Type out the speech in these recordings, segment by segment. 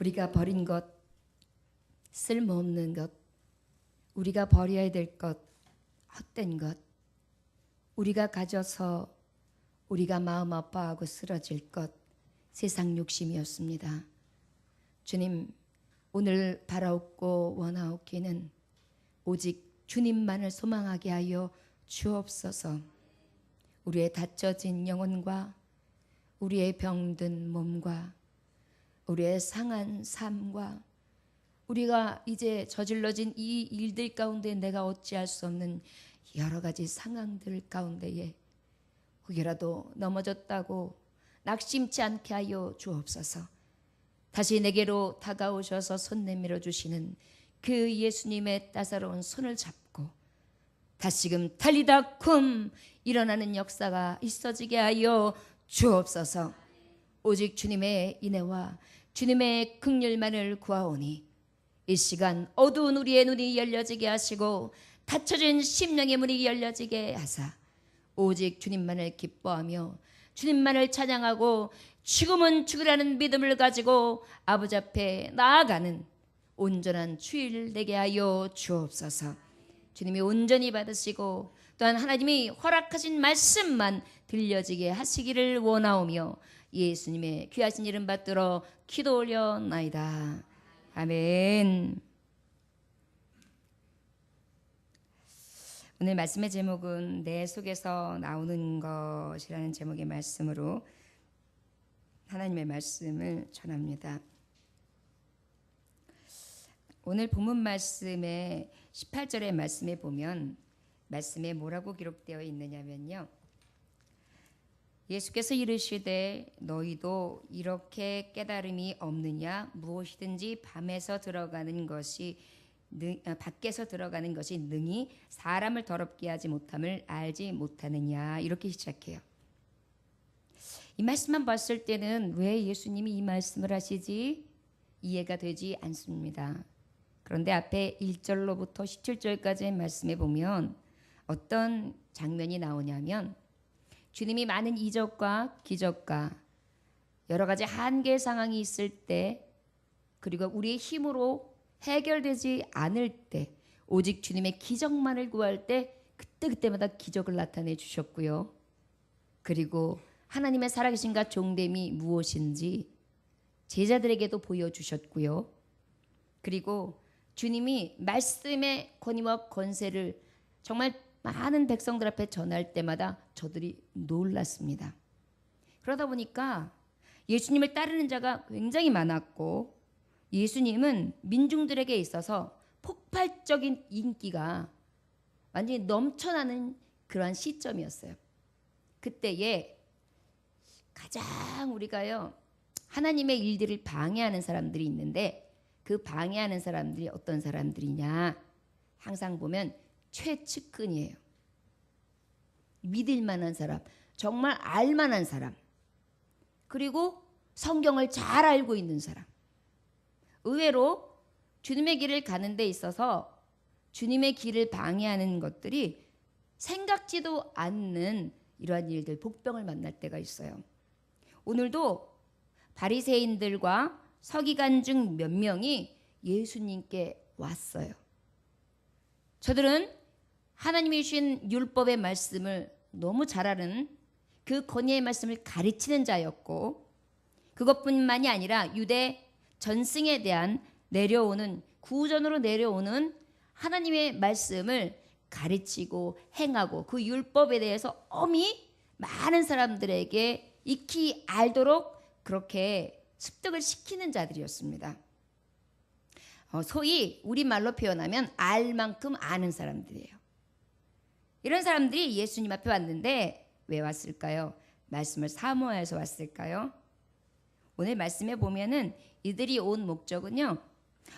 우리가 버린 것, 쓸모없는 것, 우리가 버려야 될 것, 헛된 것, 우리가 가져서 우리가 마음 아파하고 쓰러질 것, 세상 욕심이었습니다. 주님, 오늘 바라옵고 원하옵기는 오직 주님만을 소망하게 하여 주옵소서. 우리의 다쳐진 영혼과 우리의 병든 몸과 우리의 상한 삶과 우리가 이제 저질러진 이 일들 가운데 내가 어찌할 수 없는 여러 가지 상황들 가운데에 혹여라도 넘어졌다고 낙심치 않게 하여 주옵소서. 다시 내게로 다가오셔서 손 내밀어 주시는 그 예수님의 따사로운 손을 잡고 다시금 달리다 쿰 일어나는 역사가 있어지게 하여 주옵소서. 오직 주님의 인애와 주님의 긍휼만을 구하오니 이 시간 어두운 우리의 눈이 열려지게 하시고 닫혀진 심령의 문이 열려지게 하사 오직 주님만을 기뻐하며 주님만을 찬양하고 죽으면 죽으라는 믿음을 가지고 아버지 앞에 나아가는 온전한 주일 되게 하여 주옵소서. 주님이 온전히 받으시고 또한 하나님이 허락하신 말씀만 들려지게 하시기를 원하오며 예수님의 귀하신 이름 받들어 기도 올려나이다. 아멘. 오늘 말씀의 제목은 내 속에서 나오는 것이라는 제목의 말씀으로 하나님의 말씀을 전합니다. 오늘 본문 말씀의 18절의 말씀에 보면 말씀에 뭐라고 기록되어 있느냐면요. 예수께서 이르시되 너희도 이렇게 깨달음이 없느냐? 무엇이든지 밖에서 들어가는 것이 능히 사람을 더럽게 하지 못함을 알지 못하느냐? 이렇게 시작해요. 이 말씀만 봤을 때는 왜 예수님이 이 말씀을 하시지? 이해가 되지 않습니다. 그런데 앞에 1절로부터 17절까지의 말씀에 보면 어떤 장면이 나오냐면 주님이 많은 이적과 기적과 여러 가지 한계 상황이 있을 때 그리고 우리의 힘으로 해결되지 않을 때 오직 주님의 기적만을 구할 때 그때마다 기적을 나타내 주셨고요. 그리고 하나님의 살아계신과 종됨이 무엇인지 제자들에게도 보여주셨고요. 그리고 주님이 말씀의 권위와 권세를 정말 많은 백성들 앞에 전할 때마다 저들이 놀랐습니다. 그러다 보니까 예수님을 따르는 자가 굉장히 많았고 예수님은 민중들에게 있어서 폭발적인 인기가 완전히 넘쳐나는 그러한 시점이었어요. 그때에 가장 우리가요 하나님의 일들을 방해하는 사람들이 있는데 그 방해하는 사람들이 어떤 사람들이냐 항상 보면 최측근이에요. 믿을 만한 사람, 정말 알만한 사람, 그리고 성경을 잘 알고 있는 사람. 의외로 주님의 길을 가는 데 있어서 주님의 길을 방해하는 것들이 생각지도 않는 이러한 일들, 복병을 만날 때가 있어요. 오늘도 바리새인들과 서기관 중 몇 명이 예수님께 왔어요. 저들은 하나님이 주신 율법의 말씀을 너무 잘 아는 그 권위의 말씀을 가르치는 자였고 그것뿐만이 아니라 유대 전승에 대한 내려오는 구전으로 내려오는 하나님의 말씀을 가르치고 행하고 그 율법에 대해서 엄히 많은 사람들에게 익히 알도록 그렇게 습득을 시키는 자들이었습니다. 소위 우리말로 표현하면 알 만큼 아는 사람들이에요. 이런 사람들이 예수님 앞에 왔는데 왜 왔을까요? 말씀을 사모해서 왔을까요? 오늘 말씀에 보면은 이들이 온 목적은요.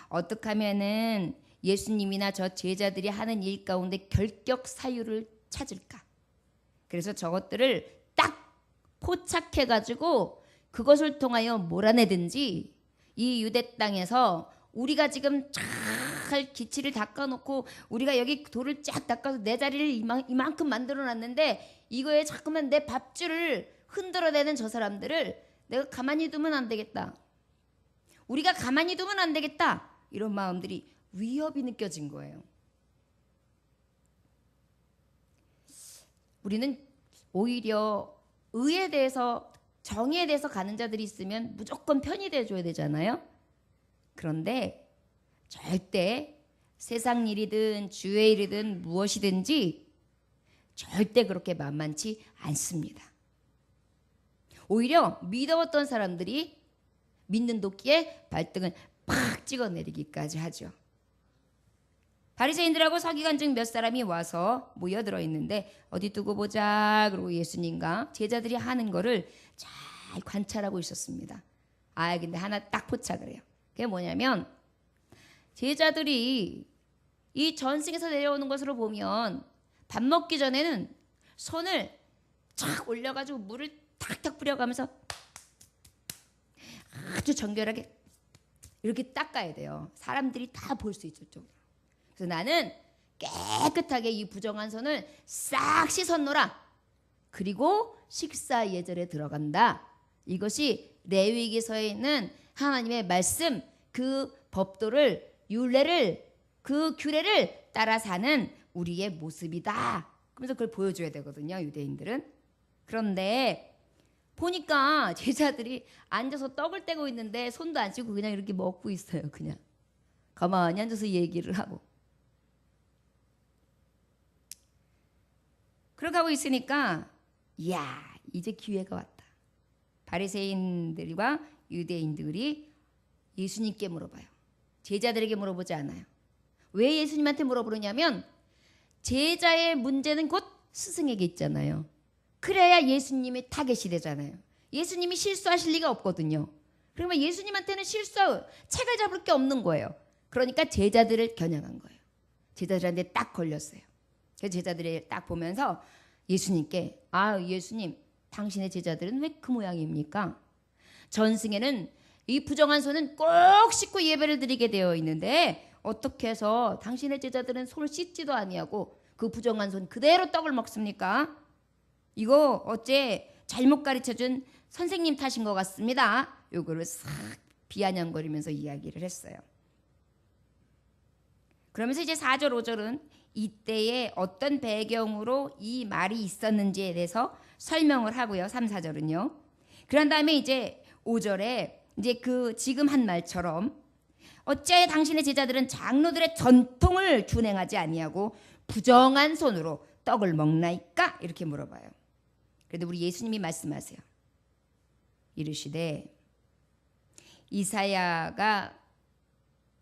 어떻게 하면은 예수님이나 저 제자들이 하는 일 가운데 결격 사유를 찾을까? 그래서 저것들을 딱 포착해가지고 그것을 통하여 몰아내든지 이 유대 땅에서 우리가 지금 잘 기치를 닦아놓고 우리가 여기 돌을 쫙 닦아서 내 자리를 이만큼 만들어놨는데 이거에 자꾸만 내 밥줄을 흔들어대는 저 사람들을 내가 가만히 두면 안 되겠다. 우리가 가만히 두면 안 되겠다. 이런 마음들이 위협이 느껴진 거예요. 우리는 오히려 의에 대해서, 정의에 대해서 가는 자들이 있으면 무조건 편이 돼줘야 되잖아요. 그런데 절대 세상 일이든 주의 일이든 무엇이든지 절대 그렇게 만만치 않습니다. 오히려 믿어왔던 사람들이 믿는 도끼에 발등을 팍 찍어내리기까지 하죠. 바리새인들하고 서기관 중 몇 사람이 와서 모여들어 있는데 어디 두고 보자 그러고 예수님과 제자들이 하는 거를 잘 관찰하고 있었습니다. 근데 하나 딱 포착을 해요. 그게 뭐냐면 제자들이 이 전승에서 내려오는 것으로 보면 밥 먹기 전에는 손을 착 올려가지고 물을 탁탁 뿌려가면서 아주 정결하게 이렇게 닦아야 돼요. 사람들이 다 볼 수 있을 정도로. 그래서 나는 깨끗하게 이 부정한 손을 싹 씻었노라. 그리고 식사 예절에 들어간다. 이것이 레위기서에 있는 하나님의 말씀, 그 법도를, 율례를, 그 규례를 따라 사는 우리의 모습이다. 그러면서 그걸 보여줘야 되거든요, 유대인들은. 그런데 보니까 제자들이 앉아서 떡을 떼고 있는데 손도 안 씻고 그냥 이렇게 먹고 있어요. 그냥 가만히 앉아서 얘기를 하고. 그렇게 하고 있으니까 이야, 이제 기회가 왔다. 바리새인들과 유대인들이 예수님께 물어봐요. 제자들에게 물어보지 않아요. 왜 예수님한테 물어보느냐면 제자의 문제는 곧 스승에게 있잖아요. 그래야 예수님의 타겟이 되잖아요. 예수님이 실수하실 리가 없거든요. 그러면 예수님한테는 책을 잡을 게 없는 거예요. 그러니까 제자들을 겨냥한 거예요. 제자들한테 딱 걸렸어요. 그래서 제자들이 딱 보면서 예수님께 예수님, 당신의 제자들은 왜 그 모양입니까? 전승에는 이 부정한 손은 꼭 씻고 예배를 드리게 되어 있는데 어떻게 해서 당신의 제자들은 손을 씻지도 아니하고 그 부정한 손 그대로 떡을 먹습니까? 이거 어째 잘못 가르쳐준 선생님 탓인 것 같습니다. 요거를 싹 비아냥거리면서 이야기를 했어요. 그러면서 이제 4절 5절은 이때에 어떤 배경으로 이 말이 있었는지에 대해서 설명을 하고요. 3, 4절은요. 그런 다음에 이제 5절에 이제 그 지금 한 말처럼 어째 당신의 제자들은 장로들의 전통을 준행하지 아니하고 부정한 손으로 떡을 먹나이까? 이렇게 물어봐요. 그런데 우리 예수님이 말씀하세요. 이르시되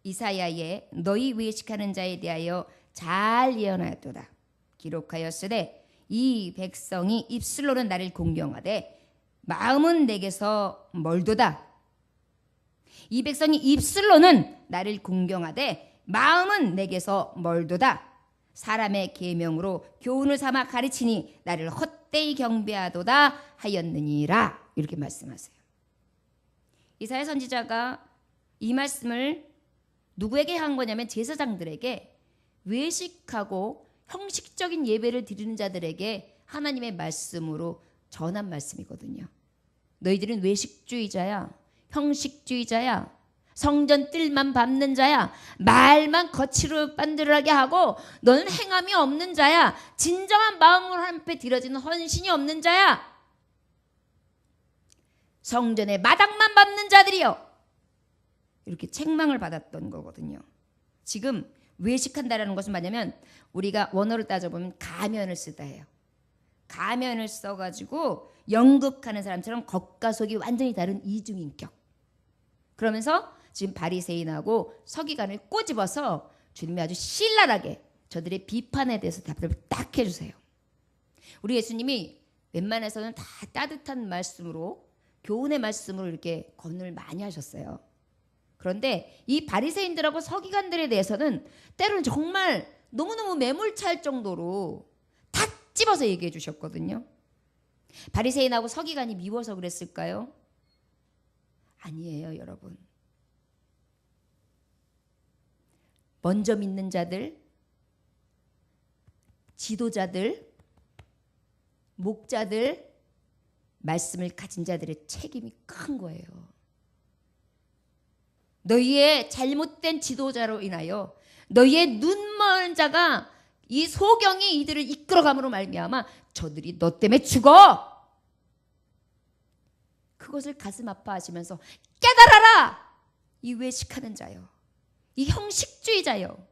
이사야의 너희 외식하는 자에 대하여 잘 예언하였도다. 기록하였으되 이 백성이 입술로는 나를 공경하되 마음은 내게서 멀도다. 이 백성이 입술로는 나를 공경하되 마음은 내게서 멀도다. 사람의 계명으로 교훈을 삼아 가르치니 나를 헛되이 경배하도다 하였느니라. 이렇게 말씀하세요. 이사야 선지자가 이 말씀을 누구에게 한 거냐면 제사장들에게, 외식하고 형식적인 예배를 드리는 자들에게 하나님의 말씀으로 전한 말씀이거든요. 너희들은 외식주의자야, 형식주의자야, 성전 뜰만 밟는 자야, 말만 거칠고 빤들하게 하고 너는 행함이 없는 자야, 진정한 마음으로 하나님 앞에 드려지는 헌신이 없는 자야, 성전의 마당만 밟는 자들이요. 이렇게 책망을 받았던 거거든요. 지금 외식한다라는 것은 뭐냐면 우리가 원어를 따져보면 가면을 쓰다예요. 가면을 써가지고 연극하는 사람처럼 겉과 속이 완전히 다른 이중인격. 그러면서 지금 바리새인하고 서기관을 꼬집어서 주님이 아주 신랄하게 저들의 비판에 대해서 답변을 딱 해주세요. 우리 예수님이 웬만해서는 다 따뜻한 말씀으로, 교훈의 말씀으로 이렇게 권유를 많이 하셨어요. 그런데 이 바리새인들하고 서기관들에 대해서는 때로는 정말 너무너무 매몰차일 정도로 다 집어서 얘기해 주셨거든요. 바리새인하고 서기관이 미워서 그랬을까요? 아니에요, 여러분. 먼저 믿는 자들, 지도자들, 목자들, 말씀을 가진 자들의 책임이 큰 거예요. 너희의 잘못된 지도자로 인하여 너희의 눈먼 자가 이 소경이 이들을 이끌어감으로 말미암아 저들이 너 때문에 죽어. 그것을 가슴 아파하시면서 깨달아라. 이 외식하는 자요, 이 형식주의자요,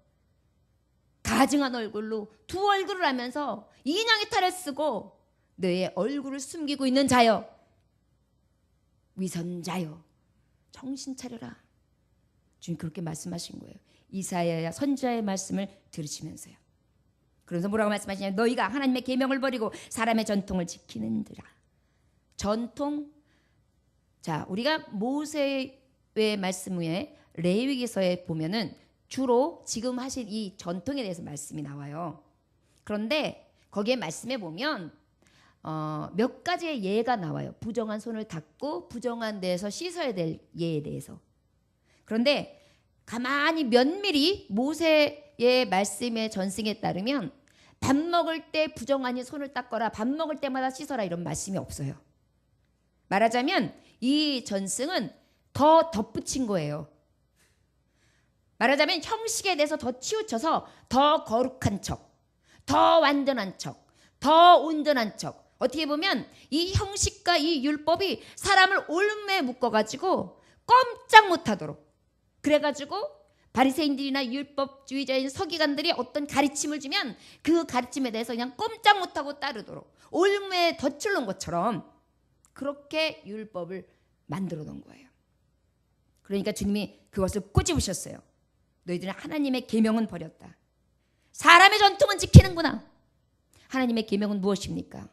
가증한 얼굴로 두 얼굴을 하면서 인형의 탈을 쓰고 너의 얼굴을 숨기고 있는 자요, 위선자요, 정신 차려라. 주님 그렇게 말씀하신 거예요. 이사야야 선지자의 말씀을 들으시면서요. 그래서 뭐라고 말씀하시냐면 너희가 하나님의 계명을 버리고 사람의 전통을 지키는들아. 전통. 자, 우리가 모세의 말씀 후에 레위기서에 보면은 주로 지금 하신 이 전통에 대해서 말씀이 나와요. 그런데 거기에 말씀에 보면 몇 가지의 예가 나와요. 부정한 손을 닦고 부정한 데에서 씻어야 될 예에 대해서. 그런데 가만히 면밀히 모세의 말씀의 전승에 따르면 밥 먹을 때 부정하니 손을 닦거라, 밥 먹을 때마다 씻어라, 이런 말씀이 없어요. 말하자면 이 전승은 더 덧붙인 거예요. 말하자면 형식에 대해서 더 치우쳐서 더 거룩한 척, 더 완전한 척, 더 온전한 척. 어떻게 보면 이 형식과 이 율법이 사람을 올무에 묶어가지고 꼼짝 못하도록, 그래가지고 바리새인들이나 율법주의자인 서기관들이 어떤 가르침을 주면 그 가르침에 대해서 그냥 꼼짝 못하고 따르도록 올무에 덫을 놓은 것처럼 그렇게 율법을 만들어 놓은 거예요. 그러니까 주님이 그것을 꼬집으셨어요. 너희들은 하나님의 계명은 버렸다. 사람의 전통은 지키는구나. 하나님의 계명은 무엇입니까?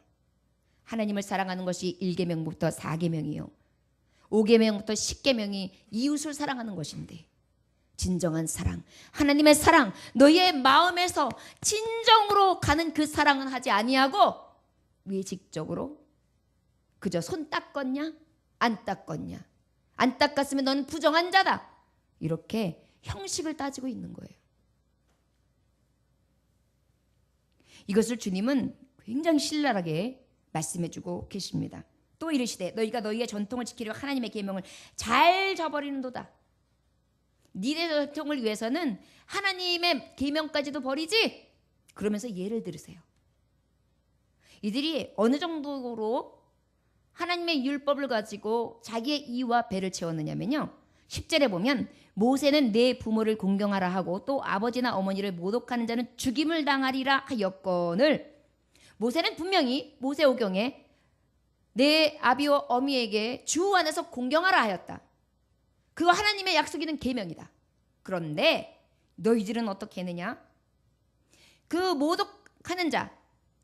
하나님을 사랑하는 것이 1계명부터 4계명이요, 5계명부터 10계명이 이웃을 사랑하는 것인데, 진정한 사랑, 하나님의 사랑, 너희의 마음에서 진정으로 가는 그 사랑은 하지 아니하고 외식적으로 그저 손 닦았냐 안 닦았냐, 안 닦았으면 너는 부정한 자다, 이렇게 형식을 따지고 있는 거예요. 이것을 주님은 굉장히 신랄하게 말씀해주고 계십니다. 또 이르시되 너희가 너희의 전통을 지키려 하나님의 계명을 잘 저버리는도다. 니네 전통을 위해서는 하나님의 계명까지도 버리지? 그러면서 예를 들으세요. 이들이 어느 정도로 하나님의 율법을 가지고 자기의 이와 배를 채웠느냐면요, 10절에 보면 모세는 내 부모를 공경하라 하고 또 아버지나 어머니를 모독하는 자는 죽임을 당하리라 하였거늘, 모세는 분명히 모세오경에 내 아비와 어미에게 주 안에서 공경하라 하였다. 그거 하나님의 약속이는 계명이다. 그런데 너희들은 어떻게 했느냐? 그 모독하는 자,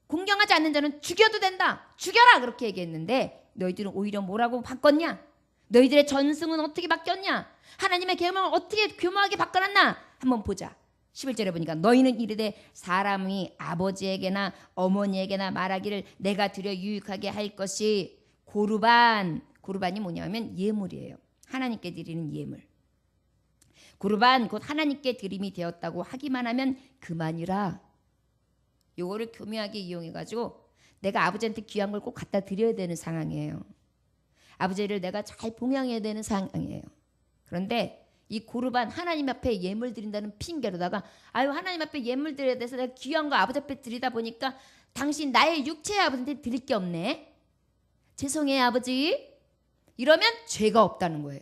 공경하지 않는 자는 죽여도 된다, 죽여라, 그렇게 얘기했는데 너희들은 오히려 뭐라고 바꿨냐? 너희들의 전승은 어떻게 바뀌었냐? 하나님의 계명을 어떻게 교묘하게 바꿔놨나? 한번 보자. 11절에 보니까 너희는 이르되 사람이 아버지에게나 어머니에게나 말하기를 내가 드려 유익하게 할 것이 고르반. 고르반이 뭐냐면 예물이에요. 하나님께 드리는 예물. 고르반 곧 하나님께 드림이 되었다고 하기만 하면 그만이라. 요거를 교묘하게 이용해가지고 내가 아버지한테 귀한 걸 꼭 갖다 드려야 되는 상황이에요. 아버지를 내가 잘 봉양해야 되는 상황이에요. 그런데 이 고르반, 하나님 앞에 예물 드린다는 핑계로다가 아유 하나님 앞에 예물 드려야 돼서 내가 귀한 거 아버지 앞에 드리다 보니까 당신 나의 육체의 아버지한테 드릴 게 없네, 죄송해요 아버지, 이러면 죄가 없다는 거예요.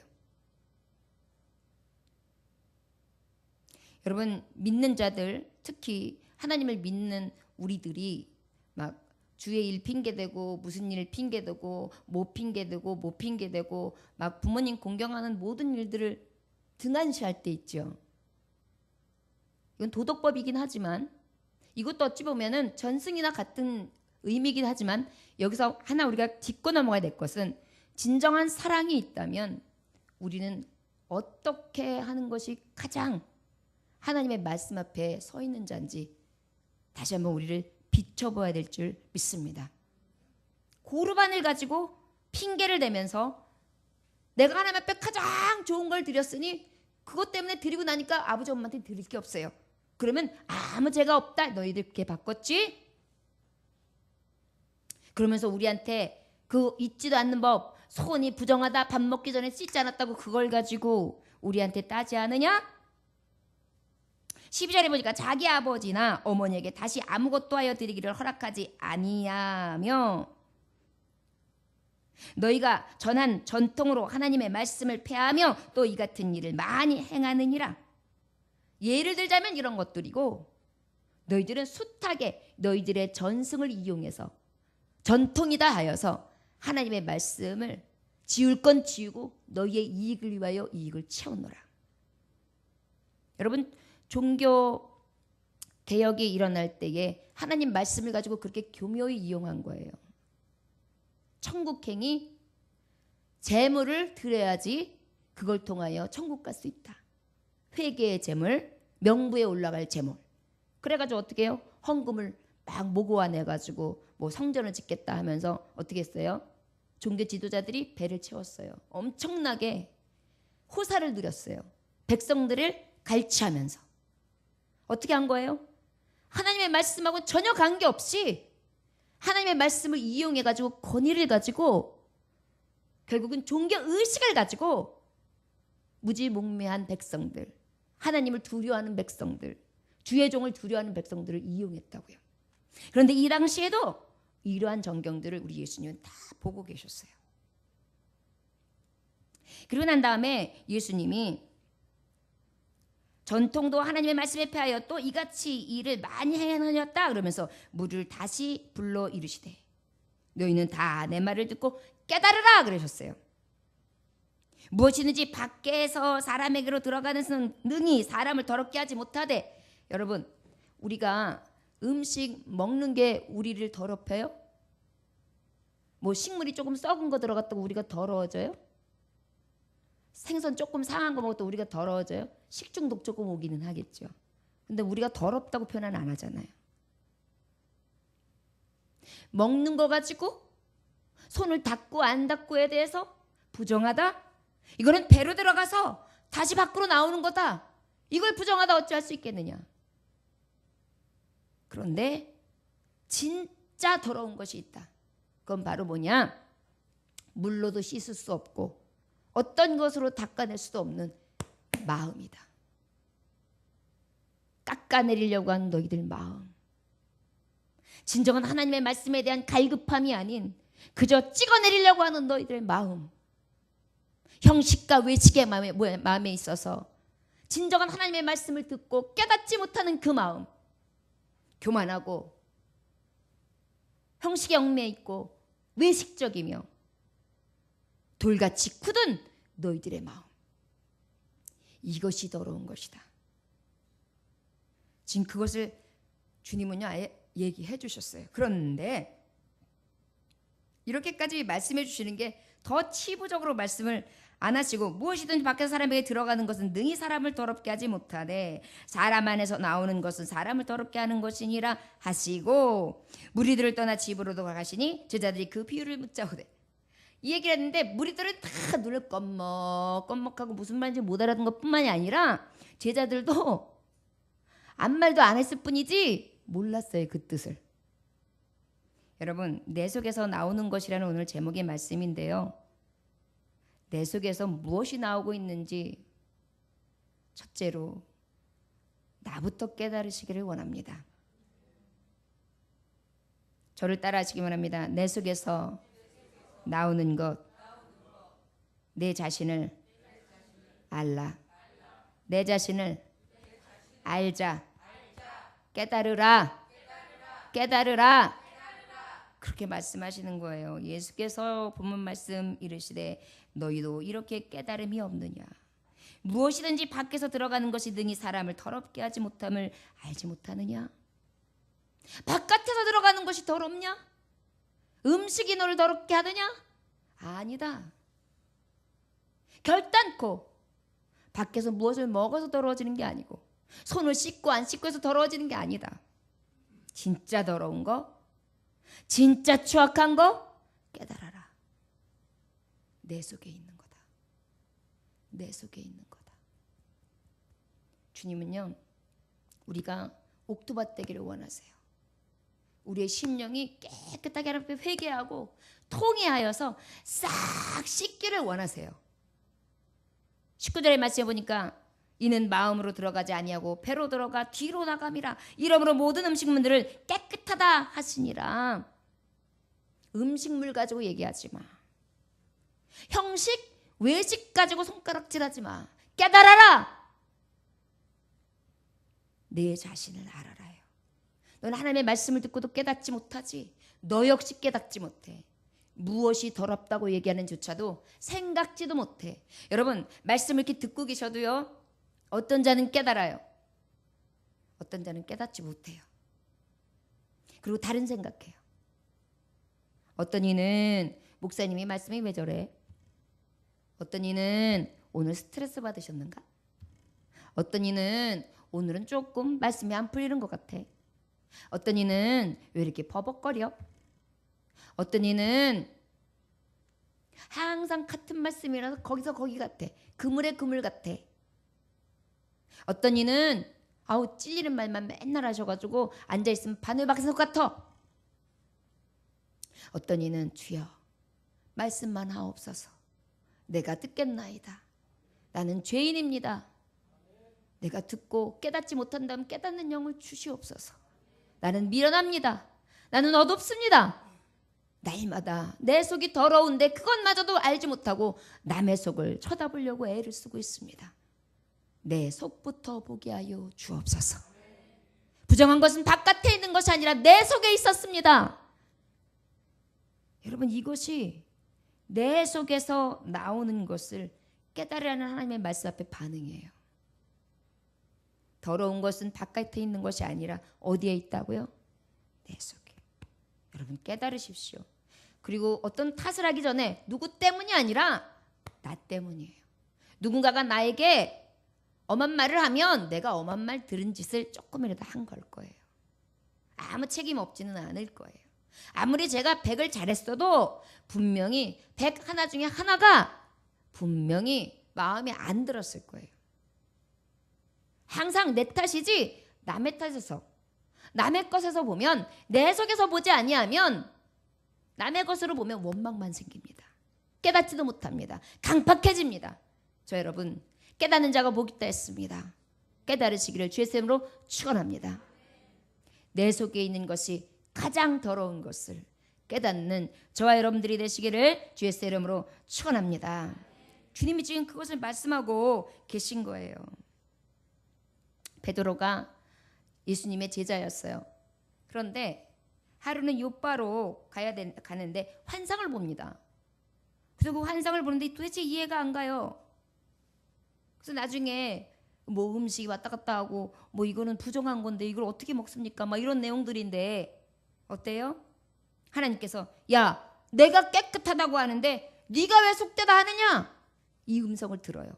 여러분, 믿는 자들, 특히 하나님을 믿는 우리들이 막 주의 일 핑계대고 무슨 일 핑계대고 뭐 핑계대고 뭐 핑계대고 막 부모님 공경하는 모든 일들을 등한시할 때 있죠. 이건 도덕법이긴 하지만 이것도 어찌 보면은 전승이나 같은 의미이긴 하지만 여기서 하나 우리가 짚고 넘어가야 될 것은 진정한 사랑이 있다면 우리는 어떻게 하는 것이 가장 하나님의 말씀 앞에 서 있는 자인지 다시 한번 우리를 비춰봐야 될 줄 믿습니다. 고르반을 가지고 핑계를 대면서 내가 하나님 앞에 가장 좋은 걸 드렸으니 그것 때문에 드리고 나니까 아버지 엄마한테 드릴 게 없어요. 그러면 아무 죄가 없다, 너희들 그렇게 바꿨지? 그러면서 우리한테 그 잊지도 않는 법, 손이 부정하다, 밥 먹기 전에 씻지 않았다고 그걸 가지고 우리한테 따지 않으냐? 12절에 보니까 자기 아버지나 어머니에게 다시 아무것도 하여 드리기를 허락하지 아니하며 너희가 전한 전통으로 하나님의 말씀을 폐하며 또 이 같은 일을 많이 행하느니라. 예를 들자면 이런 것들이고, 너희들은 숱하게 너희들의 전승을 이용해서 전통이다 하여서 하나님의 말씀을 지울 건 지우고 너희의 이익을 위하여 이익을 채우노라. 여러분, 종교 개혁이 일어날 때에 하나님 말씀을 가지고 그렇게 교묘히 이용한 거예요. 천국행이 재물을 드려야지 그걸 통하여 천국 갈 수 있다. 회개의 재물, 명부에 올라갈 재물. 그래가지고 어떻게 해요? 헌금을 막 모고아내가지고 뭐 성전을 짓겠다 하면서 어떻게 했어요? 종교 지도자들이 배를 채웠어요. 엄청나게 호사를 누렸어요. 백성들을 갈취하면서. 어떻게 한 거예요? 하나님의 말씀하고 전혀 관계없이 하나님의 말씀을 이용해가지고 권위를 가지고 결국은 종교의식을 가지고 무지몽매한 백성들, 하나님을 두려워하는 백성들, 주의 종을 두려워하는 백성들을 이용했다고요. 그런데 이 당시에도 이러한 전경들을 우리 예수님은 다 보고 계셨어요. 그리고 난 다음에 예수님이 전통도 하나님의 말씀에 폐하여 또 이같이 일을 많이 행하였다 그러면서 무리를 다시 불러 이르시되 너희는 다 내 말을 듣고 깨달으라 그러셨어요. 무엇이든지 밖에서 사람에게로 들어가는 능히 사람을 더럽게 하지 못하되. 여러분, 우리가 음식 먹는 게 우리를 더럽혀요? 뭐 식물이 조금 썩은 거 들어갔다고 우리가 더러워져요? 생선 조금 상한 거 먹었다고 우리가 더러워져요? 식중독 조금 오기는 하겠죠. 근데 우리가 더럽다고 표현 안 하잖아요. 먹는 거 가지고 손을 닦고 안 닦고에 대해서 부정하다? 이거는 배로 들어가서 다시 밖으로 나오는 거다. 이걸 부정하다 어찌할 수 있겠느냐. 그런데 진짜 더러운 것이 있다. 그건 바로 뭐냐? 물로도 씻을 수 없고 어떤 것으로 닦아낼 수도 없는 마음이다. 깎아내리려고 하는 너희들 마음. 진정한 하나님의 말씀에 대한 갈급함이 아닌 그저 찍어내리려고 하는 너희들의 마음. 형식과 외식의 마음에 있어서 진정한 하나님의 말씀을 듣고 깨닫지 못하는 그 마음. 교만하고 형식에 얽매여 있고 외식적이며 돌같이 굳은 너희들의 마음. 이것이 더러운 것이다. 지금 그것을 주님은요 아예 얘기해 주셨어요. 그런데 이렇게까지 말씀해 주시는 게 더 치부적으로 말씀을 안 하시고 무엇이든 밖에서 사람에게 들어가는 것은 능히 사람을 더럽게 하지 못하되 사람 안에서 나오는 것은 사람을 더럽게 하는 것이니라 하시고 무리들을 떠나 집으로 돌아가시니 제자들이 그 비유를 묻자오되. 이 얘기를 했는데 무리들은 다 눈을 껌먹하고 무슨 말인지 못 알아듣는 것뿐만이 아니라 제자들도 아무 말도 안 했을 뿐이지 몰랐어요, 그 뜻을. 여러분, 내 속에서 나오는 것이라는 오늘 제목의 말씀인데요. 내 속에서 무엇이 나오고 있는지 첫째로 나부터 깨달으시기를 원합니다. 저를 따라하시기 원합니다. 내 속에서 나오는 것, 내 자신을 알라. 내 자신을 알자. 깨달으라. 깨달으라. 그렇게 말씀하시는 거예요. 예수께서 본문 말씀 이르시되 너희도 이렇게 깨달음이 없느냐. 무엇이든지 밖에서 들어가는 것이 능히 사람을 더럽게 하지 못함을 알지 못하느냐. 바깥에서 들어가는 것이 더럽냐? 음식이 너를 더럽게 하느냐? 아니다. 결단코 밖에서 무엇을 먹어서 더러워지는 게 아니고 손을 씻고 안 씻고 해서 더러워지는 게 아니다. 진짜 더러운 거, 진짜 추악한 거 깨달아라. 내 속에 있는 거다. 내 속에 있는 거다. 주님은요, 우리가 옥토밭 되기를 원하세요. 우리의 심령이 깨끗하게 하나님께 회개하고 통회하여서 싹 씻기를 원하세요. 19절의 말씀에 보니까 이는 마음으로 들어가지 아니하고 배로 들어가 뒤로 나감이라. 이러므로 모든 음식물들을 깨끗하다 하시니라. 음식물 가지고 얘기하지 마. 형식, 외식 가지고 손가락질하지 마. 깨달아라. 내 자신을 알아라요. 넌 하나님의 말씀을 듣고도 깨닫지 못하지. 너 역시 깨닫지 못해. 무엇이 더럽다고 얘기하는 조차도 생각지도 못해. 여러분, 말씀을 이렇게 듣고 계셔도요, 어떤 자는 깨달아요. 어떤 자는 깨닫지 못해요. 그리고 다른 생각해요. 어떤 이는 목사님이 말씀이 왜 저래? 어떤 이는 오늘 스트레스 받으셨는가? 어떤 이는 오늘은 조금 말씀이 안 풀리는 것 같아. 어떤 이는 왜 이렇게 버벅거려? 어떤 이는 항상 같은 말씀이라서 거기서 거기 같아. 그물에 그물 같아. 어떤 이는 아우 찔리는 말만 맨날 하셔가지고 앉아있으면 바늘박이석 같아. 어떤 이는 주여 말씀만 하옵소서. 내가 듣겠나이다. 나는 죄인입니다. 내가 듣고 깨닫지 못한다면 깨닫는 영을 주시옵소서. 나는 미련합니다. 나는 어둡습니다. 날마다 내 속이 더러운데 그것마저도 알지 못하고 남의 속을 쳐다보려고 애를 쓰고 있습니다. 내 속부터 보게 하여 주옵소서. 부정한 것은 바깥에 있는 것이 아니라 내 속에 있었습니다. 여러분, 이것이 내 속에서 나오는 것을 깨달으라는 하나님의 말씀 앞에 반응이에요. 더러운 것은 바깥에 있는 것이 아니라 어디에 있다고요? 내 속에. 여러분, 깨달으십시오. 그리고 어떤 탓을 하기 전에 누구 때문이 아니라 나 때문이에요. 누군가가 나에게 엄한 말을 하면 내가 엄한 말 들은 짓을 조금이라도 한 걸 거예요. 아무 책임 없지는 않을 거예요. 아무리 제가 100을 잘했어도 분명히 100 하나 중에 하나가 분명히 마음에 안 들었을 거예요. 항상 내 탓이지 남의 탓에서, 남의 것에서 보면, 내 속에서 보지 아니하면 남의 것으로 보면 원망만 생깁니다. 깨닫지도 못합니다. 강팍해집니다. 저 여러분, 깨닫는 자가 복이 있다 했습니다. 깨달으시기를 주의 이름으로 축원합니다. 내 속에 있는 것이 가장 더러운 것을 깨닫는 저와 여러분들이 되시기를 주의 이름으로 축원합니다. 주님이 지금 그것을 말씀하고 계신 거예요. 베드로가 예수님의 제자였어요. 그런데 하루는 요바로 가는데 환상을 봅니다. 그래서 그 환상을 보는데 도대체 이해가 안 가요. 그래서 나중에 뭐 음식이 왔다 갔다 하고 뭐 이거는 부정한 건데 이걸 어떻게 먹습니까? 막 이런 내용들인데 어때요? 하나님께서 야, 내가 깨끗하다고 하는데 네가 왜 속되다 하느냐? 이 음성을 들어요.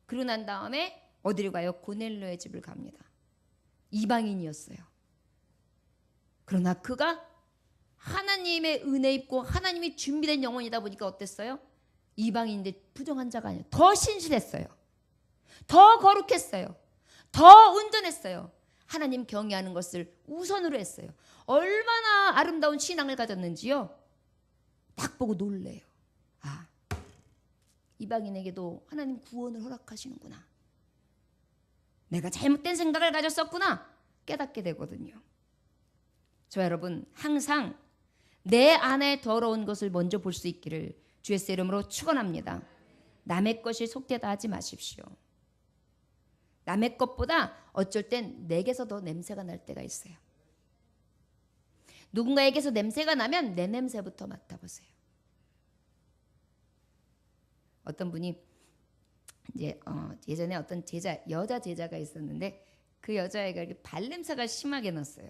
그러고 난 다음에 어디로 가요? 고넬료의 집을 갑니다. 이방인이었어요. 그러나 그가 하나님의 은혜 입고 하나님이 준비된 영혼이다 보니까 어땠어요? 이방인인데 부정한 자가 아니에요. 더 신실했어요. 더 거룩했어요. 더 온전했어요. 하나님 경외하는 것을 우선으로 했어요. 얼마나 아름다운 신앙을 가졌는지요. 딱 보고 놀래요. 아, 이방인에게도 하나님 구원을 허락하시는구나. 내가 잘못된 생각을 가졌었구나. 깨닫게 되거든요. 저 여러분, 항상 내 안에 더러운 것을 먼저 볼 수 있기를 주의 이름으로 축원합니다. 남의 것이 속되다 하지 마십시오. 남의 것보다 어쩔 땐 내게서 더 냄새가 날 때가 있어요. 누군가에게서 냄새가 나면 내 냄새부터 맡아보세요. 어떤 분이 이제 예전에 어떤 여자 제자가 있었는데 그 여자애가 이렇게 발냄새가 심하게 났어요.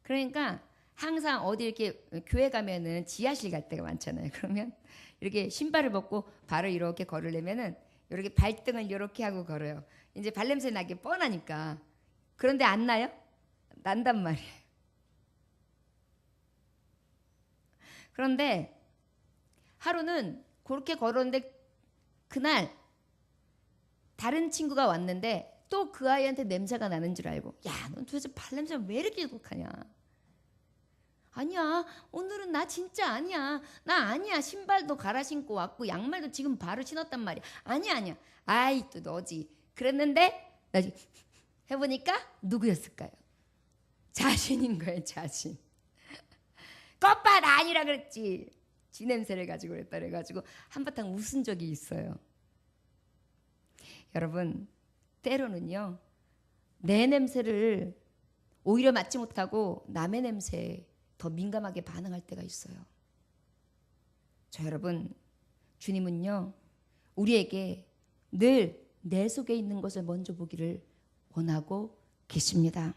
그러니까 항상 어디 이렇게 교회 가면은 지하실 갈 때가 많잖아요. 그러면 이렇게 신발을 벗고 발을 이렇게 걸으려면은 이렇게 발등을 이렇게 하고 걸어요. 이제 발냄새 나게 뻔하니까. 그런데 안 나요? 난단 말이에요. 그런데 하루는 그렇게 걸었는데 그날 다른 친구가 왔는데 또 그 아이한테 냄새가 나는 줄 알고 야, 넌 도대체 발냄새 왜 이렇게 독하냐? 아니야, 오늘은 나 진짜 아니야. 나 아니야. 신발도 갈아 신고 왔고 양말도 지금 바로 신었단 말이야. 아니야. 아이 또 너지. 그랬는데 나중에 해보니까 누구였을까요? 자신인 거예요. 자신. 겉바 나 아니라 그랬지. 지 냄새를 가지고 그랬다 그래가지고 한바탕 웃은 적이 있어요. 여러분, 때로는요 내 냄새를 오히려 맡지 못하고 남의 냄새에 더 민감하게 반응할 때가 있어요. 여러분, 주님은요 우리에게 늘 내 속에 있는 것을 먼저 보기를 원하고 계십니다.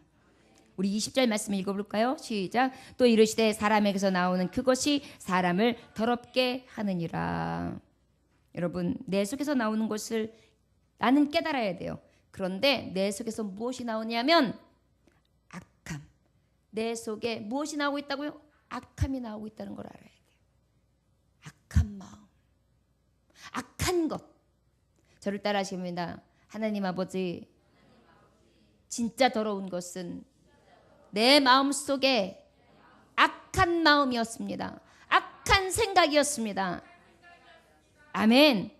우리 20절 말씀 읽어볼까요? 시작. 또 이르시되 사람에게서 나오는 그것이 사람을 더럽게 하느니라. 여러분, 내 속에서 나오는 것을 나는 깨달아야 돼요. 그런데 내 속에서 무엇이 나오냐면 악함. 내 속에 무엇이 나오고 있다고요? 악함이 나오고 있다는 걸 알아야 돼요. 악한 마음, 악한 것. 저를 따라 하십니다. 하나님 아버지, 진짜 더러운 것은 내 마음 속에 악한 마음이었습니다. 악한 생각이었습니다. 아멘.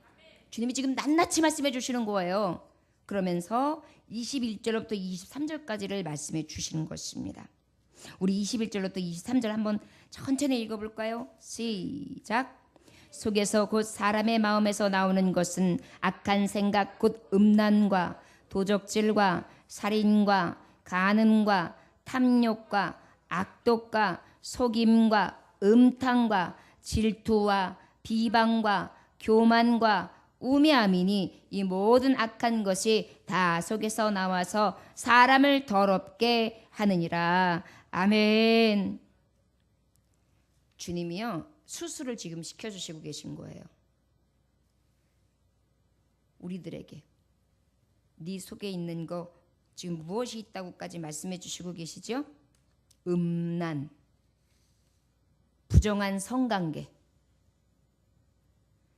주님이 지금 낱낱이 말씀해 주시는 거예요. 그러면서 21절부터 23절까지를 말씀해 주시는 것입니다. 우리 21절부터 23절 한번 천천히 읽어볼까요? 시작. 속에서 곧 사람의 마음에서 나오는 것은 악한 생각 곧 음란과 도적질과 살인과 간음과 탐욕과 악독과 속임과 음탕과 질투와 비방과 교만과 우매함이니 이 모든 악한 것이 다 속에서 나와서 사람을 더럽게 하느니라. 아멘. 주님이요 수술을 지금 시켜주시고 계신 거예요. 우리들에게 네 속에 있는 거 지금 무엇이 있다고까지 말씀해 주시고 계시죠? 음란, 부정한 성관계,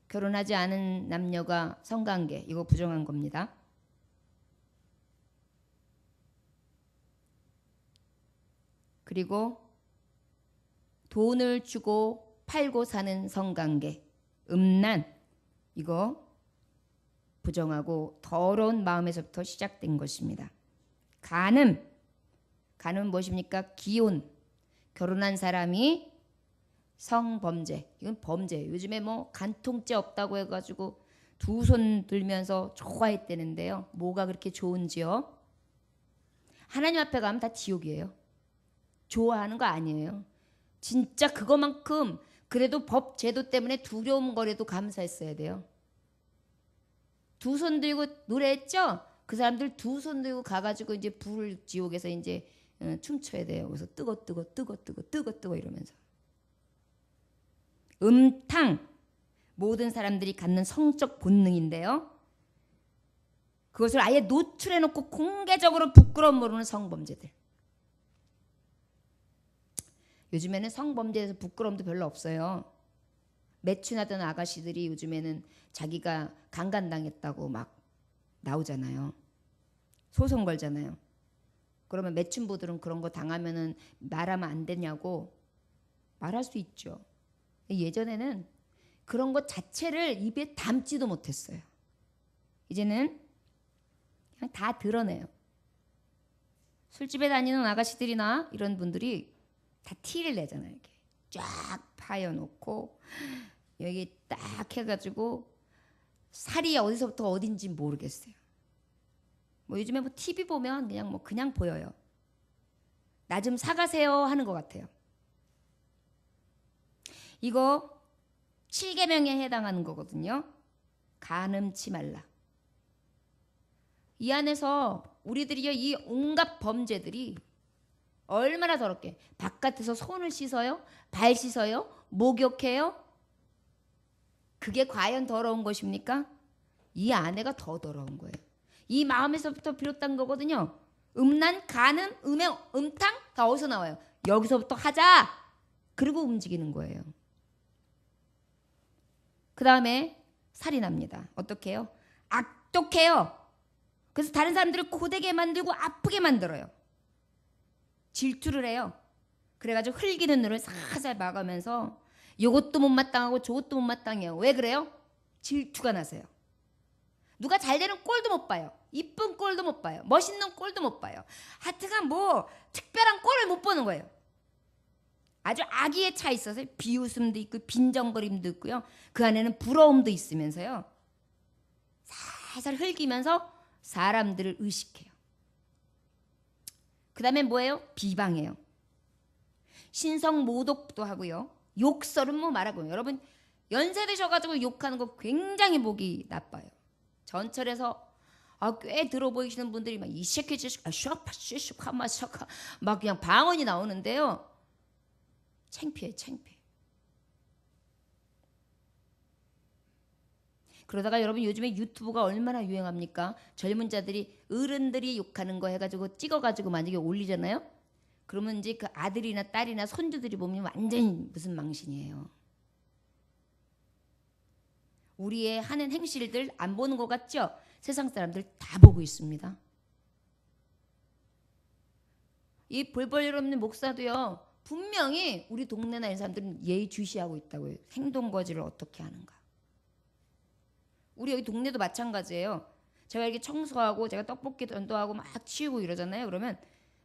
결혼하지 않은 남녀가 성관계, 이거 부정한 겁니다. 그리고 돈을 주고 팔고 사는 성관계, 음란, 이거 부정하고 더러운 마음에서부터 시작된 것입니다. 간음은 무엇입니까? 기혼, 결혼한 사람이 성범죄, 이건 범죄. 요즘에 뭐 간통죄 없다고 해가지고 두 손 들면서 좋아했대는데요. 뭐가 그렇게 좋은지요? 하나님 앞에 가면 다 지옥이에요. 좋아하는 거 아니에요. 진짜 그거만큼 그래도 법 제도 때문에 두려움 거려도 감사했어야 돼요. 두 손 들고 노래했죠? 그 사람들 두 손 들고 가가지고 이제 불 지옥에서 이제 춤춰야 돼요. 그래서 뜨거 이러면서. 음탕, 모든 사람들이 갖는 성적 본능인데요. 그것을 아예 노출해놓고 공개적으로 부끄러움 모르는 성범죄들. 요즘에는 성범죄에서 부끄러움도 별로 없어요. 매춘하던 아가씨들이 요즘에는 자기가 강간당했다고 막 나오잖아요. 소송 걸잖아요. 그러면 매춘부들은 그런 거 당하면은 말하면 안 되냐고 말할 수 있죠. 예전에는 그런 것 자체를 입에 담지도 못했어요. 이제는 그냥 다 드러내요. 술집에 다니는 아가씨들이나 이런 분들이 다 티를 내잖아요. 이렇게 쫙 파여놓고 여기 딱 해가지고 살이 어디서부터 어딘지 모르겠어요. 뭐 요즘에 뭐 TV 보면 그냥 보여요. 나 좀 사가세요 하는 것 같아요. 이거 7계명에 해당하는 거거든요. 간음치 말라. 이 안에서 우리들이 이 온갖 범죄들이 얼마나 더럽게 바깥에서 손을 씻어요? 발 씻어요? 목욕해요? 그게 과연 더러운 것입니까? 이 안에가 더 더러운 거예요. 이 마음에서부터 비롯된 거거든요. 음란, 간음, 음행, 음탕 다 어디서 나와요? 여기서부터 하자. 그리고 움직이는 거예요. 그 다음에 살인합니다. 어떻게 해요? 악독해요. 그래서 다른 사람들을 고되게 만들고 아프게 만들어요. 질투를 해요. 그래가지고 흘기는 눈을 살살 막으면서 이것도 못마땅하고 저것도 못마땅해요. 왜 그래요? 질투가 나서요. 누가 잘 되는 꼴도 못 봐요. 이쁜 꼴도 못 봐요. 멋있는 꼴도 못 봐요. 하여튼간 뭐 특별한 꼴을 못 보는 거예요. 아주 악의에 차 있어서 비웃음도 있고 빈정거림도 있고요. 그 안에는 부러움도 있으면서요. 살살 흘기면서 사람들을 의식해요. 그 다음에 뭐예요? 비방해요. 신성모독도 하고요. 욕설은 뭐 말하고요. 여러분 연세 드셔가지고 욕하는 거 굉장히 보기 나빠요. 전철에서 꽤 들어 보이시는 분들이 막 이 새끼 자식 막 그냥 방언이 나오는데요. 창피해, 창피해. 그러다가 여러분 요즘에 유튜브가 얼마나 유행합니까? 젊은 자들이 어른들이 욕하는 거 해가지고 찍어가지고 만약에 올리잖아요. 그러면 이제 그 아들이나 딸이나 손주들이 보면 완전히 무슨 망신이에요. 우리의 하는 행실들 안 보는 것 같죠? 세상 사람들 다 보고 있습니다. 이 볼볼 없는 목사도요. 분명히 우리 동네나 이런 사람들은 예의주시하고 있다고요. 행동거지를 어떻게 하는가. 우리 여기 동네도 마찬가지예요. 제가 이렇게 청소하고 제가 떡볶이 전도하고 막 치우고 이러잖아요. 그러면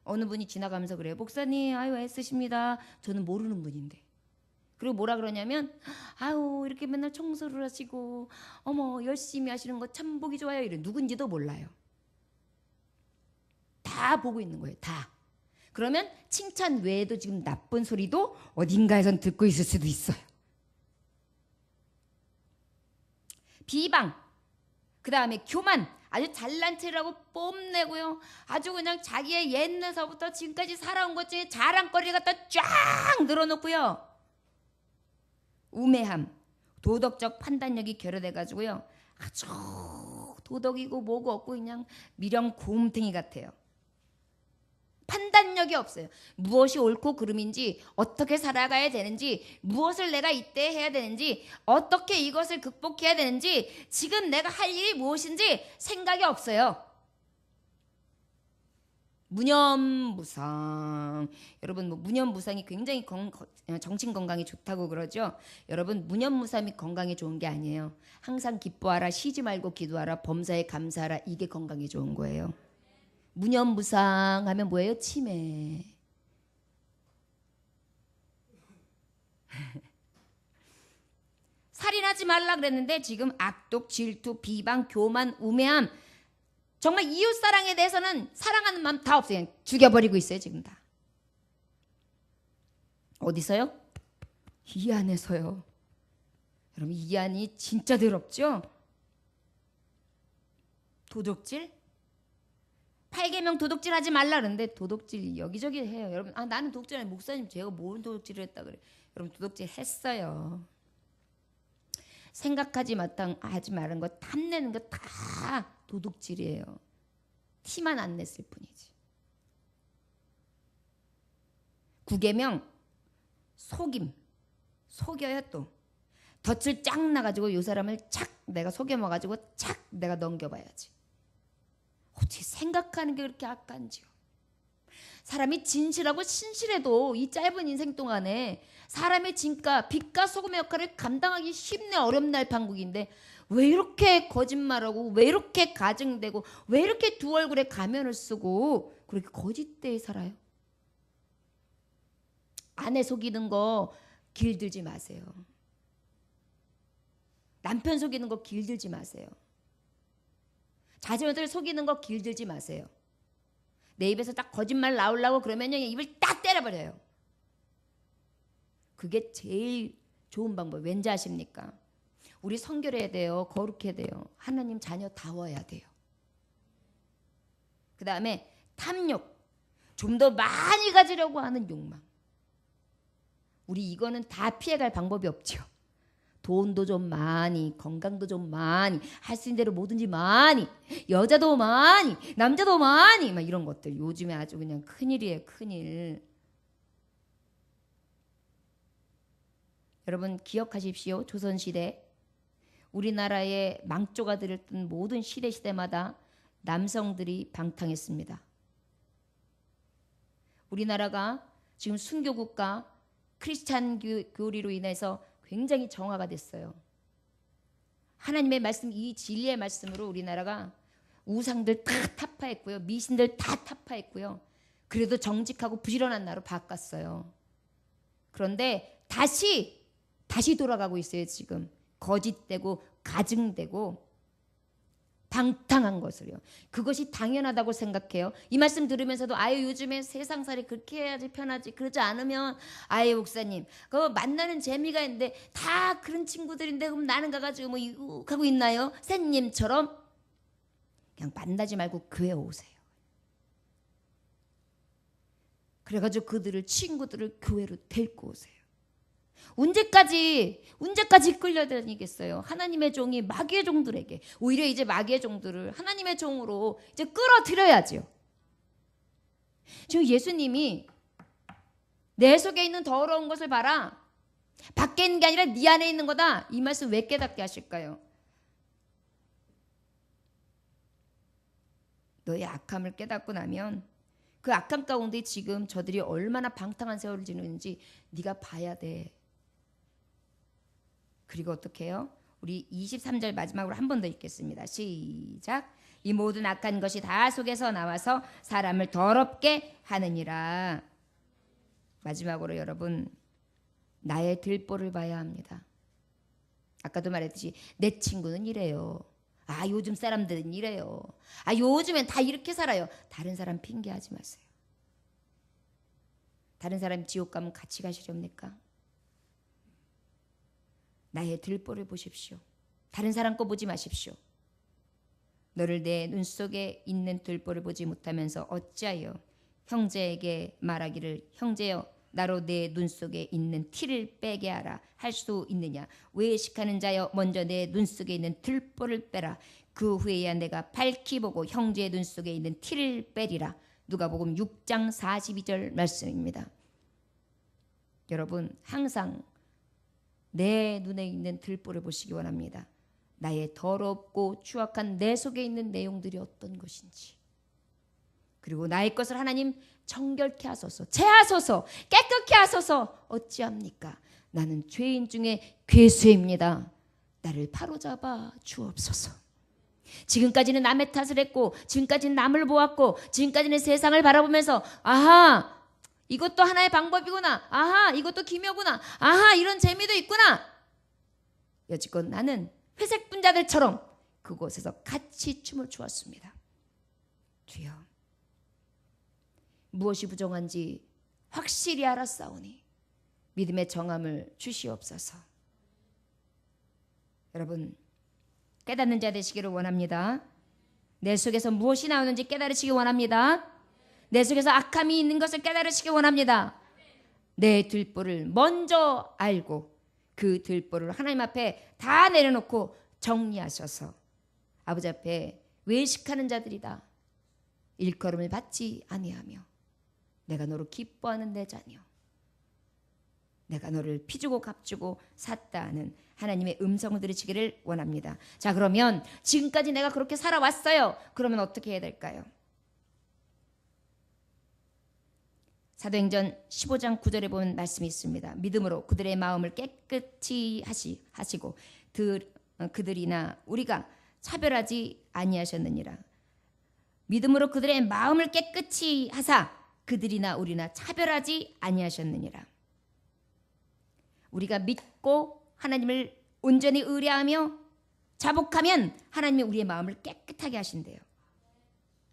어느 분이 지나가면서 그래요. 목사님 아유 애쓰십니다. 저는 모르는 분인데. 그리고 뭐라 그러냐면 아유 이렇게 맨날 청소를 하시고 어머 열심히 하시는 거 참 보기 좋아요. 이래 누군지도 몰라요. 다 보고 있는 거예요. 다. 그러면 칭찬 외에도 지금 나쁜 소리도 어딘가에선 듣고 있을 수도 있어요. 비방, 그 다음에 교만, 아주 잘난 체라고 뽐내고요. 아주 그냥 자기의 옛날서부터 지금까지 살아온 것 중에 자랑거리를 갖다 쫙 늘어놓고요. 우매함, 도덕적 판단력이 결여돼가지고요. 아주 도덕이고 뭐고 없고 그냥 미령 곰탱이 같아요. 판단력이 없어요. 무엇이 옳고 그름인지 어떻게 살아가야 되는지 무엇을 내가 이때 해야 되는지 어떻게 이것을 극복해야 되는지 지금 내가 할 일이 무엇인지 생각이 없어요. 무념무상. 여러분 뭐 무념무상이 굉장히 정신 건강에 좋다고 그러죠. 여러분 무념무상이 건강에 좋은 게 아니에요. 항상 기뻐하라, 쉬지 말고 기도하라, 범사에 감사하라. 이게 건강에 좋은 거예요. 무념무상 하면 뭐예요? 치매. 살인하지 말라 그랬는데 지금 악독, 질투, 비방, 교만, 우매함 정말 이웃사랑에 대해서는 사랑하는 마음 다 없어요. 그냥 죽여버리고 있어요. 지금 다. 어디서요? 이 안에서요. 여러분 이 안이 진짜 더럽죠? 도둑질? 8계명 도둑질 하지 말라 그러는데 도둑질 여기저기 해요. 여러분 나는 도둑질 아니 목사님 제가 뭔 도둑질을 했다 그래. 여러분 도둑질 했어요. 생각하지 하지 말은 거 탐내는 거 다 도둑질이에요. 티만 안 냈을 뿐이지. 9계명 속임. 속여요 또. 덫을 쫙 나가지고 요 사람을 착 내가 속여먹어가지고 착 내가 넘겨봐야지. 어떻게 생각하는 게 그렇게 악한지요. 사람이 진실하고 신실해도 이 짧은 인생 동안에 사람의 진가, 빛과 소금의 역할을 감당하기 쉽네 어렵네 할 판국인데 왜 이렇게 거짓말하고 왜 이렇게 가증되고 왜 이렇게 두 얼굴에 가면을 쓰고 그렇게 거짓되게 살아요. 아내 속이는 거 길들지 마세요. 남편 속이는 거 길들지 마세요. 자녀들 속이는 거 길들지 마세요. 내 입에서 딱 거짓말 나오려고 그러면요 입을 딱 때려버려요. 그게 제일 좋은 방법. 왠지 아십니까? 우리 성결해야 돼요. 거룩해야 돼요. 하나님 자녀 다워야 돼요. 그 다음에 탐욕. 좀 더 많이 가지려고 하는 욕망. 우리 이거는 다 피해갈 방법이 없죠. 돈도 좀 많이, 건강도 좀 많이, 할 수 있는 대로 뭐든지 많이, 여자도 많이, 남자도 많이, 막 이런 것들 요즘에 아주 그냥 큰일이에요. 큰일. 여러분 기억하십시오. 조선시대 우리나라의 망조가 들었던 모든 시대마다 남성들이 방탕했습니다. 우리나라가 지금 순교국가 크리스찬 교리로 인해서 굉장히 정화가 됐어요. 하나님의 말씀, 이 진리의 말씀으로 우리나라가 우상들 다 타파했고요. 미신들 다 타파했고요. 그래도 정직하고 부지런한 나라로 바꿨어요. 그런데 다시 돌아가고 있어요. 지금 거짓되고 가증되고 방탕한 것을요. 그것이 당연하다고 생각해요. 이 말씀 들으면서도 아유 요즘에 세상살이 그렇게 해야지 편하지, 그러지 않으면 아유 목사님 그거 만나는 재미가 있는데 다 그런 친구들인데 그럼 나는 가가지고 뭐 하고 있나요? 샌님처럼 그냥 만나지 말고 교회 오세요. 그래가지고 그들을 친구들을 교회로 데리고 오세요. 언제까지 끌려다니겠어요? 하나님의 종이 마귀의 종들에게. 오히려 이제 마귀의 종들을 하나님의 종으로 이제 끌어들여야죠. 지금 예수님이 내 속에 있는 더러운 것을 봐라. 밖에 있는 게 아니라 네 안에 있는 거다. 이 말씀 왜 깨닫게 하실까요? 너의 악함을 깨닫고 나면 그 악함 가운데 지금 저들이 얼마나 방탕한 세월을 지내는지 네가 봐야 돼. 그리고 어떻게 해요? 우리 23절 마지막으로 한 번 더 읽겠습니다. 시작. 이 모든 악한 것이 다 속에서 나와서 사람을 더럽게 하느니라. 마지막으로 여러분, 나의 들보를 봐야 합니다. 아까도 말했듯이 내 친구는 이래요. 아 요즘 사람들은 이래요. 아 요즘엔 다 이렇게 살아요. 다른 사람 핑계하지 마세요. 다른 사람 지옥 가면 같이 가시렵니까? 나의 들보를 보십시오. 다른 사람 거 보지 마십시오. 너를 내 눈 속에 있는 들보를 보지 못하면서 어찌하여 형제에게 말하기를 형제여 나로 내 눈 속에 있는 티를 빼게 하라 할 수 있느냐. 외식하는 자여 먼저 내 눈 속에 있는 들보를 빼라. 그 후에야 내가 밝히 보고 형제의 눈 속에 있는 티를 빼리라. 누가복음 6장 42절 말씀입니다. 여러분 항상 내 눈에 있는 들보를 보시기 원합니다. 나의 더럽고 추악한 내 속에 있는 내용들이 어떤 것인지. 그리고 나의 것을 하나님 정결케 하소서, 제하소서, 깨끗게 하소서. 어찌합니까? 나는 죄인 중에 괴수입니다. 나를 바로잡아 주옵소서. 지금까지는 남의 탓을 했고, 지금까지는 남을 보았고, 지금까지는 세상을 바라보면서 아하 이것도 하나의 방법이구나, 아하 이것도 기묘구나, 아하 이런 재미도 있구나. 여지껏 나는 회색 분자들처럼 그곳에서 같이 춤을 추었습니다. 주여 무엇이 부정한지 확실히 알았사오니 믿음의 정함을 주시옵소서. 여러분 깨닫는 자 되시기를 원합니다. 내 속에서 무엇이 나오는지 깨달으시기 원합니다. 내 속에서 악함이 있는 것을 깨달으시기 원합니다. 내 들보를 먼저 알고 그 들보를 하나님 앞에 다 내려놓고 정리하셔서 아버지 앞에 외식하는 자들이다. 일컬음을 받지 아니하며 내가 너로 기뻐하는 내 자녀, 내가 너를 피주고 값주고 샀다 하는 하나님의 음성을 들으시기를 원합니다. 자 그러면 지금까지 내가 그렇게 살아왔어요. 그러면 어떻게 해야 될까요? 사도행전 15장 9절에 보면 말씀이 있습니다. 믿음으로 그들의 마음을 깨끗이 하시고 그들이나 우리가 차별하지 아니하셨느니라. 믿음으로 그들의 마음을 깨끗이 하사 그들이나 우리나 차별하지 아니하셨느니라. 우리가 믿고 하나님을 온전히 의뢰하며 자복하면 하나님이 우리의 마음을 깨끗하게 하신대요.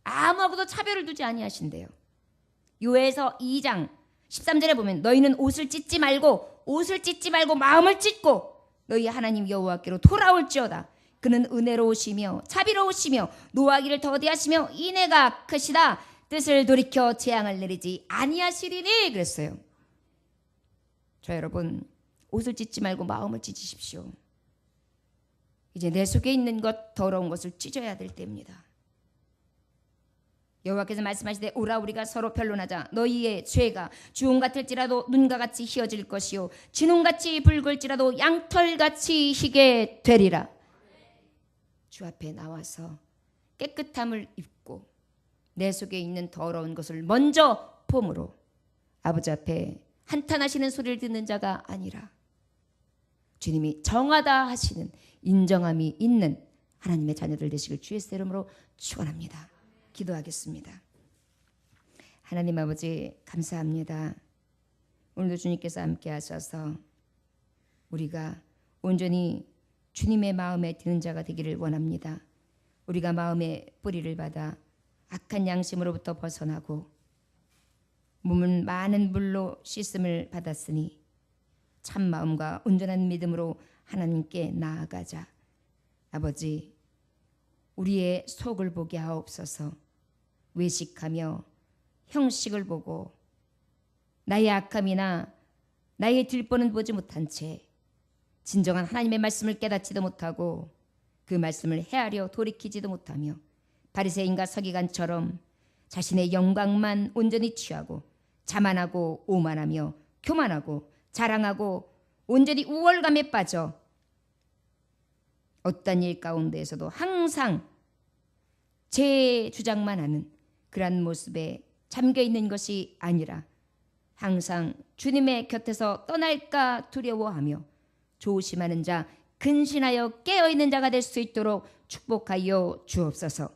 아무하고도 차별을 두지 아니하신대요. 요에서 2장 13절에 보면 너희는 옷을 찢지 말고 마음을 찢고 너희 하나님 여호와께로 돌아올지어다. 그는 은혜로우시며 자비로우시며 노하기를 더디하시며 인애가 크시다. 뜻을 돌이켜 재앙을 내리지 아니하시리니 그랬어요. 저 여러분 옷을 찢지 말고 마음을 찢으십시오. 이제 내 속에 있는 것 더러운 것을 찢어야 될 때입니다. 여호와께서 말씀하시되 오라 우리가 서로 변론하자. 너희의 죄가 주홍 같을지라도 눈과 같이 희어질 것이요 진홍같이 붉을지라도 양털같이 희게 되리라. 주 앞에 나와서 깨끗함을 입고 내 속에 있는 더러운 것을 먼저 봄으로 아버지 앞에 한탄하시는 소리를 듣는 자가 아니라 주님이 정하다 하시는 인정함이 있는 하나님의 자녀들 되시길 주의 이름으로 축원합니다. 기도하겠습니다. 하나님 아버지 감사합니다. 오늘도 주님께서 함께 하셔서 우리가 온전히 주님의 마음에 드는 자가 되기를 원합니다. 우리가 마음의 뿌리를 받아 악한 양심으로부터 벗어나고 몸은 많은 물로 씻음을 받았으니 참 마음과 온전한 믿음으로 하나님께 나아가자. 아버지, 우리의 속을 보게 하옵소서. 외식하며 형식을 보고 나의 악함이나 나의 들보는 보지 못한 채 진정한 하나님의 말씀을 깨닫지도 못하고 그 말씀을 헤아려 돌이키지도 못하며 바리새인과 서기관처럼 자신의 영광만 온전히 취하고 자만하고 오만하며 교만하고 자랑하고 온전히 우월감에 빠져 어떤 일 가운데에서도 항상 제 주장만 하는 그러한 모습에 잠겨있는 것이 아니라 항상 주님의 곁에서 떠날까 두려워하며 조심하는 자, 근신하여 깨어있는 자가 될 수 있도록 축복하여 주옵소서.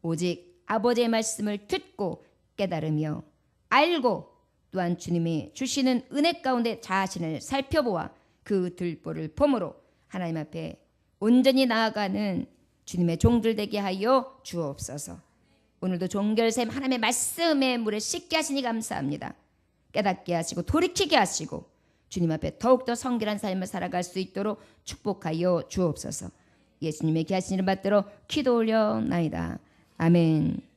오직 아버지의 말씀을 듣고 깨달으며 알고 또한 주님이 주시는 은혜 가운데 자신을 살펴보아 그 들보를 봄으로 하나님 앞에 온전히 나아가는 주님의 종들 되게 하여 주옵소서. 오늘도 종결샘 하나님의 말씀의 물에 씻게 하시니 감사합니다. 깨닫게 하시고 돌이키게 하시고 주님 앞에 더욱더 성결한 삶을 살아갈 수 있도록 축복하여 주옵소서. 예수님의 귀하신 이름 받들어 기도 올려나이다. 아멘.